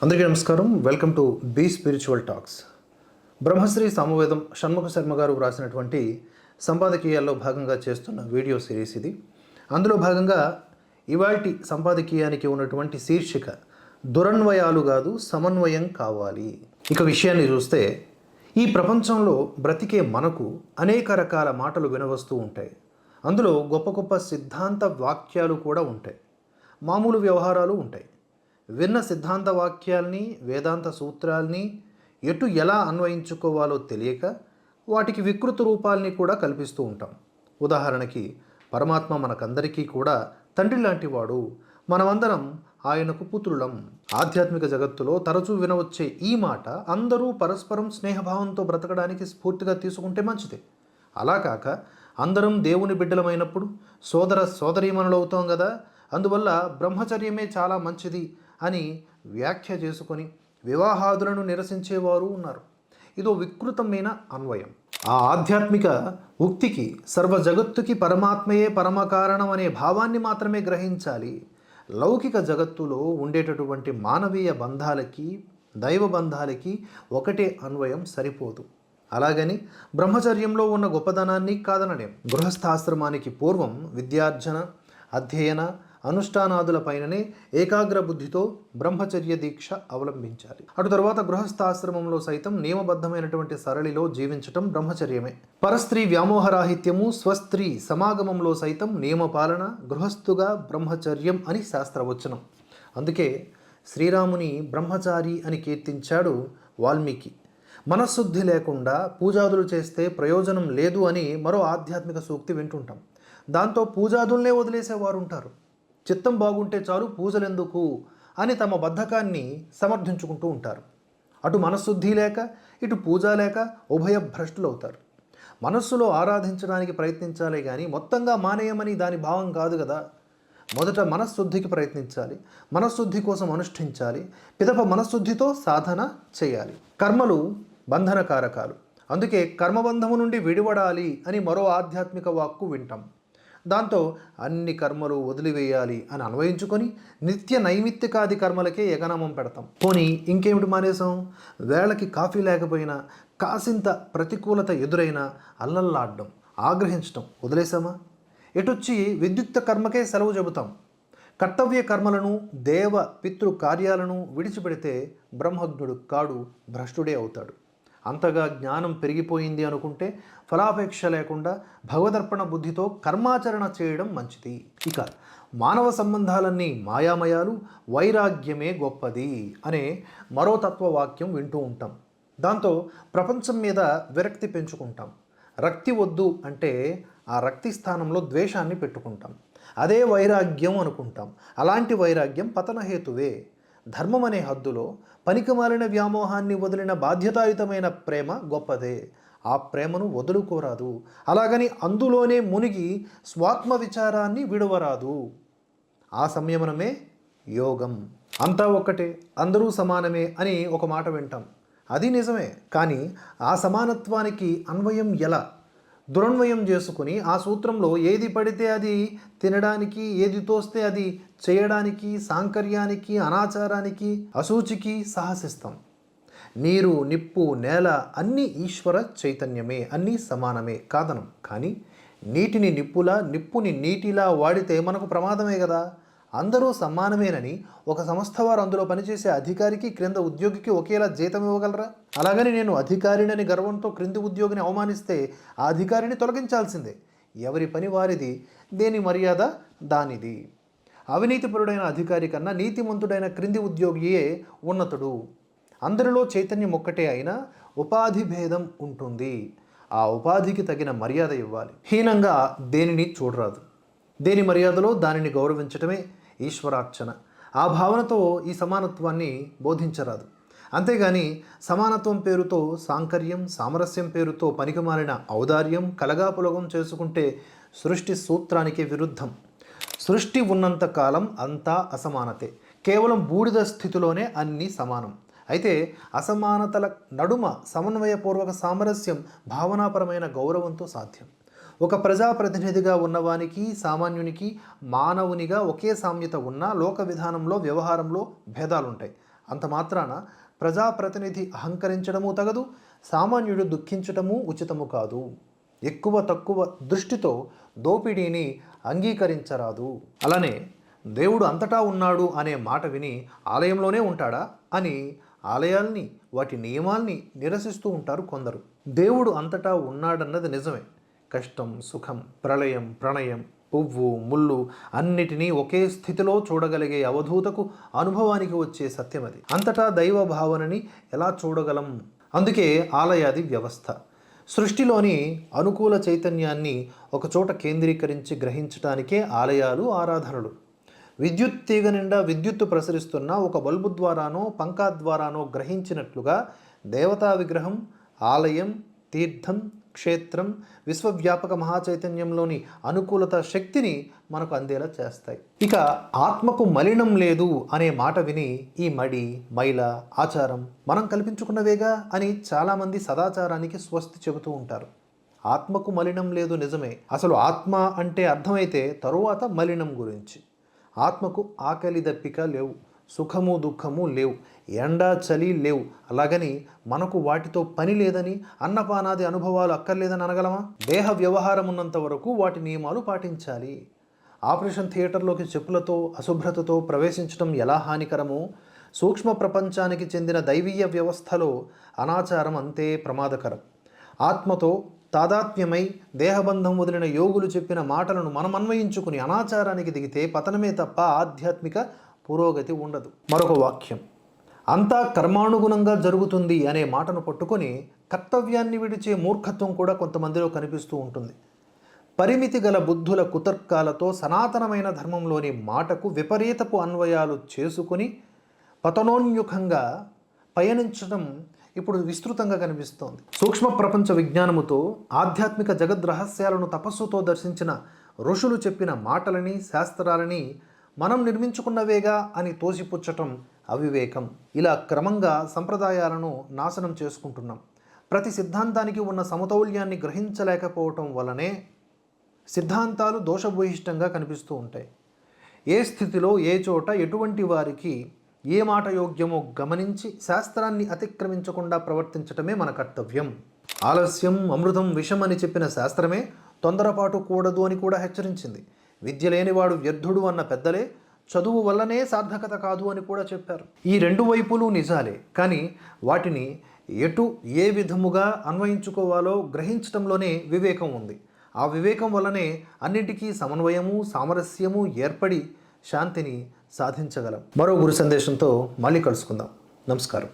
అందరికీ నమస్కారం. Welcome to be spiritual talks. Brahmasri Samavedam Shanmukha Sarma garu వ్రాసినటువంటి సంపాదకీయాల్లో భాగంగా చేస్తున్న వీడియో సిరీస్ ఇది. అందులో భాగంగా ఇవాల్టి సంపాదకీయానికి ఉన్నటువంటి శీర్షిక దురన్వయాలు కాదు సమన్వయం కావాలి. ఇక విషయాన్ని చూస్తే ఈ ప్రపంచంలో బ్రతికే మనకు అనేక రకాల మాటలు వినవస్తూ ఉంటాయి. అందులో గొప్ప గొప్ప సిద్ధాంత వాక్యాలు కూడా ఉంటాయి, మామూలు వ్యవహారాలు ఉంటాయి. విన్న సిద్ధాంత వాక్యాల్ని, వేదాంత సూత్రాల్ని ఎలా అన్వయించుకోవాలో తెలియక వాటికి వికృత రూపాల్ని కూడా కల్పిస్తూ ఉంటాం. ఉదాహరణకి పరమాత్మ మనకందరికీ కూడా తండ్రి లాంటివాడు, మనమందరం ఆయనకు పుత్రులం. ఆధ్యాత్మిక జగత్తులో తరచూ వినవచ్చే ఈ మాట అందరూ పరస్పరం స్నేహభావంతో బ్రతకడానికి స్ఫూర్తిగా తీసుకుంటే మంచిది. అలా కాక అందరం దేవుని బిడ్డలమైనప్పుడు సోదర సోదరీమణులు అవుతాం కదా, అందువల్ల బ్రహ్మచర్యమే చాలా మంచిది అని వ్యాఖ్య చేసుకొని వివాహాదులను నిరసించేవారు ఉన్నారు. ఇదో వికృతమైన అన్వయం. ఆ ఆధ్యాత్మిక ఉక్తికి సర్వ జగత్తుకి పరమాత్మయే పరమకారణం అనే భావాన్ని మాత్రమే గ్రహించాలి. లౌకిక జగత్తులో ఉండేటటువంటి మానవీయ బంధాలకి, దైవ బంధాలకి ఒకటే అన్వయం సరిపోదు. అలాగని బ్రహ్మచర్యంలో ఉన్న గొప్పదనాన్ని కాదనలేం. గృహస్థాశ్రమానికి పూర్వం విద్యార్జన, అధ్యయన, అనుష్ఠానాదులపైననే ఏకాగ్ర బుద్ధితో బ్రహ్మచర్య దీక్ష అవలంబించాలి. అటు తర్వాత గృహస్థాశ్రమంలో సైతం నియమబద్ధమైనటువంటి సరళిలో జీవించటం బ్రహ్మచర్యమే. పరస్త్రీ వ్యామోహరాహిత్యము, స్వస్త్రీ సమాగమంలో సైతం నియమపాలన గృహస్థుగా బ్రహ్మచర్యం అని శాస్త్రవచనం. అందుకే శ్రీరాముని బ్రహ్మచారి అని కీర్తించాడు వాల్మీకి. మనశుద్ధి లేకుండా పూజాదులు చేస్తే ప్రయోజనం లేదు అని మరో ఆధ్యాత్మిక సూక్తి వింటుంటాం. దాంతో పూజాదుల్నే వదిలేసేవారు ఉంటారు. చిత్తం బాగుంటే చాలు పూజలెందుకు అని తమ బద్ధకాన్ని సమర్థించుకుంటూ ఉంటారు. అటు మనశుద్ధి లేక ఇటు పూజ లేక ఉభయ భ్రష్టులు అవుతారు. మనస్సులో ఆరాధించడానికి ప్రయత్నించాలి కానీ మొత్తంగా మానేయమని దాని భావం కాదు కదా. మొదట మనశ్శుద్ధికి ప్రయత్నించాలి, మనశ్శుద్ధి కోసం అనుష్ఠించాలి, పిదప మనశ్శుద్ధితో సాధన చేయాలి. కర్మలు బంధనకారకాలు, అందుకే కర్మబంధము నుండి విడివడాలి అని మరో ఆధ్యాత్మిక వాక్కు వింటాం. దాంతో అన్ని కర్మలు వదిలివేయాలి అని అన్వయించుకొని నిత్య నైమిత్తికాది కర్మలకే ఎగనామం పెడతాం. పోనీ ఇంకేమిటి మానేసాం? వేళకి కాఫీ లేకపోయినా, కాసింత ప్రతికూలత ఎదురైనా అల్లల్లాడడం, ఆగ్రహించడం వదిలేసామా? ఎటొచ్చి విద్యుక్త కర్మకే సెలవు చెబుతాం. కర్తవ్య కర్మలను, దేవ పితృ కార్యాలను విడిచిపెడితే బ్రహ్మజ్ఞుడు కాడు, భ్రష్టుడే అవుతాడు. అంతగా జ్ఞానం పెరిగిపోయింది అనుకుంటే ఫలాపేక్ష లేకుండా భగవదర్పణ బుద్ధితో కర్మాచరణ చేయడం మంచిది. ఇక మానవ సంబంధాలన్నీ మాయామయాలు, వైరాగ్యమే గొప్పది అనే మరో తత్వవాక్యం వింటూ ఉంటాం. దాంతో ప్రపంచం మీద విరక్తి పెంచుకుంటాం. రక్తి వద్దు అంటే ఆ రక్తి స్థానంలో ద్వేషాన్ని పెట్టుకుంటాం. అదే వైరాగ్యం అనుకుంటాం. అలాంటి వైరాగ్యం పతనహేతువే. ధర్మం అనే హద్దులో పనికిమాలిన వ్యామోహాన్ని వదిలిన బాధ్యతాయుతమైన ప్రేమ గొప్పదే. ఆ ప్రేమను వదులుకోరాదు. అలాగని అందులోనే మునిగి స్వాత్మ విచారాన్ని విడవరాదు. ఆ సంయమనమే యోగం. అంతా ఒక్కటే, అందరూ సమానమే అని ఒక మాట వింటాం. అది నిజమే. కానీ ఆ సమానత్వానికి అన్వయం ఎలా? దురన్వయం చేసుకుని ఆ సూత్రంలో ఏది పడితే అది తినడానికి, ఏది తోస్తే అది చేయడానికి, సాంకర్యానికి, అనాచారానికి, అశూచికి సాహసిస్తాం. నీరు, నిప్పు, నేల అన్నీ ఈశ్వర చైతన్యమే, అన్నీ సమానమే కాదనం. కానీ నీటిని నిప్పులా, నిప్పుని నీటిలా వాడితే మనకు ప్రమాదమే కదా. అందరూ సమానమేనని ఒక సంస్థ వారు అందులో పనిచేసే అధికారికి, క్రింద ఉద్యోగికి ఒకేలా జీతం ఇవ్వగలరా? అలాగని నేను అధికారినని గర్వంతో క్రింది ఉద్యోగిని అవమానిస్తే ఆ అధికారిని తొలగించాల్సిందే. ఎవరి పని వారిది, దేని మర్యాద దానిది. అవినీతిపరుడైన అధికారి కన్నా నీతిమంతుడైన క్రింది ఉద్యోగియే ఉన్నతుడు. అందరిలో చైతన్యం ఒక్కటే అయినా ఉపాధి భేదం ఉంటుంది. ఆ ఉపాధికి తగిన మర్యాద ఇవ్వాలి. హీనంగా దేనిని చూడరాదు. దేని మర్యాదలో దానిని గౌరవించటమే ఈశ్వరార్చన. ఆ భావనతో ఈ సమానత్వాన్ని బోధించరాదు. అంతేగాని సమానత్వం పేరుతో సాంకర్యం, సామరస్యం పేరుతో పనికిమాలిన ఔదార్యం, కలగాపులగం చేసుకుంటే సృష్టి సూత్రానికి విరుద్ధం. సృష్టి ఉన్నంత కాలం అంతా అసమానతే. కేవలం బూడిద స్థితిలోనే అన్నీ సమానం. అయితే అసమానతల నడుమ సమన్వయపూర్వక సామరస్యం భావనాపరమైన గౌరవంతో సాధ్యం. ఒక ప్రజాప్రతినిధిగా ఉన్నవానికి, సామాన్యునికి, మానవునిగా ఒకే సామ్యత ఉన్నా లోక విధానంలో, వ్యవహారంలో భేదాలుంటాయి. అంత మాత్రాన ప్రజాప్రతినిధి అహంకరించడము తగదు, సామాన్యుడు దుఃఖించటము ఉచితము కాదు. ఎక్కువ తక్కువ దృష్టితో దోపిడీని అంగీకరించరాదు. అలానే దేవుడు అంతటా ఉన్నాడు అనే మాట విని ఆలయంలోనే ఉంటాడా అని ఆలయాల్ని, వాటి నియమాల్ని నిరసిస్తూ ఉంటారు కొందరు. దేవుడు అంతటా ఉన్నాడన్నది నిజమే. కష్టం, సుఖం, ప్రళయం, ప్రణయం, పువ్వు, ముళ్ళు అన్నిటినీ ఒకే స్థితిలో చూడగలిగే అవధూతకు అనుభవానికి వచ్చే సత్యం అది. అంతటా దైవ భావనని ఎలా చూడగలం? అందుకే ఆలయాది వ్యవస్థ. సృష్టిలోని అనుకూల చైతన్యాన్ని ఒకచోట కేంద్రీకరించి గ్రహించటానికే ఆలయాలు, ఆరాధనలు. విద్యుత్ తీగ నిండా విద్యుత్తు ప్రసరిస్తున్న ఒక బల్బు ద్వారానో పంకా ద్వారానో గ్రహించినట్లుగా దేవతా విగ్రహం, ఆలయం, తీర్థం, క్షేత్రం విశ్వవ్యాపక మహాచైతన్యంలోని అనుకూలత శక్తిని మనకు అందేలా చేస్తాయి. ఇక ఆత్మకు మలినం లేదు అనే మాట విని ఈ మడి, మైల, ఆచారం మనం కల్పించుకున్నవేగా అని చాలామంది సదాచారానికి స్వస్తి చెబుతూ ఉంటారు. ఆత్మకు మలినం లేదు నిజమే. అసలు ఆత్మ అంటే అర్థమైతే తరువాత మలినం గురించి. ఆత్మకు ఆకలి దప్పిక లేవు, సుఖము దుఃఖము లేవు, ఎండా చలి లేవు. అలాగని మనకు వాటితో పని లేదని, అన్నపానాది అనుభవాలు అక్కర్లేదని అనగలమా? దేహ వ్యవహారం ఉన్నంత వరకు వాటి నియమాలు పాటించాలి. ఆపరేషన్ థియేటర్లోకి చెప్పులతో అశుభ్రతతో ప్రవేశించడం ఎలా హానికరమో, సూక్ష్మ ప్రపంచానికి చెందిన దైవీయ వ్యవస్థలో అనాచారం అంతే ప్రమాదకరం. ఆత్మతో తాదాత్మ్యమై దేహబంధం వదిలిన యోగులు చెప్పిన మాటలను మనం అన్వయించుకుని అనాచారానికి దిగితే పతనమే తప్ప ఆధ్యాత్మిక పురోగతి ఉండదు. మరొక వాక్యం, అంతా కర్మానుగుణంగా జరుగుతుంది అనే మాటను పట్టుకొని కర్తవ్యాన్ని విడిచే మూర్ఖత్వం కూడా కొంతమందిలో కనిపిస్తూ ఉంటుంది. పరిమితి గల బుద్ధుల కుతర్కాలతో సనాతనమైన ధర్మంలోని మాటకు విపరీతపు అన్వయాలు చేసుకుని పతనోన్ముఖంగా పయనించడం ఇప్పుడు విస్తృతంగా కనిపిస్తోంది. సూక్ష్మ ప్రపంచ విజ్ఞానముతో ఆధ్యాత్మిక జగద్ రహస్యాలను తపస్సుతో దర్శించిన ఋషులు చెప్పిన మాటలని, శాస్త్రాలని మనం నిర్మించుకున్నవేగా అని తోసిపుచ్చటం అవివేకం. ఇలా క్రమంగా సంప్రదాయాలను నాశనం చేసుకుంటున్నాం. ప్రతి సిద్ధాంతానికి ఉన్న సమతౌల్యాన్ని గ్రహించలేకపోవటం వలనే సిద్ధాంతాలు దోషభూయిష్టంగా కనిపిస్తూ ఉంటాయి. ఏ స్థితిలో, ఏ చోట, ఎటువంటి వారికి ఏ మాట యోగ్యమో గమనించి శాస్త్రాన్ని అతిక్రమించకుండా ప్రవర్తించటమే మన కర్తవ్యం. ఆలస్యం అమృతం విషం అని చెప్పిన శాస్త్రమే తొందరపాటు కూడదు అని కూడా హెచ్చరించింది. విద్య లేనివాడు వ్యర్థుడు అన్న పెద్దలే చదువు వల్లనే సార్థకత కాదు అని కూడా చెప్పారు. ఈ రెండు వైపులు నిజాలే, కానీ వాటిని ఏ విధముగా అన్వయించుకోవాలో గ్రహించటంలోనే వివేకం ఉంది. ఆ వివేకం వల్లనే అన్నింటికీ సమన్వయము, సామరస్యము ఏర్పడి శాంతిని సాధించగలం. మరో గురు సందేశంతో మళ్ళీ కలుసుకుందాం. నమస్కారం.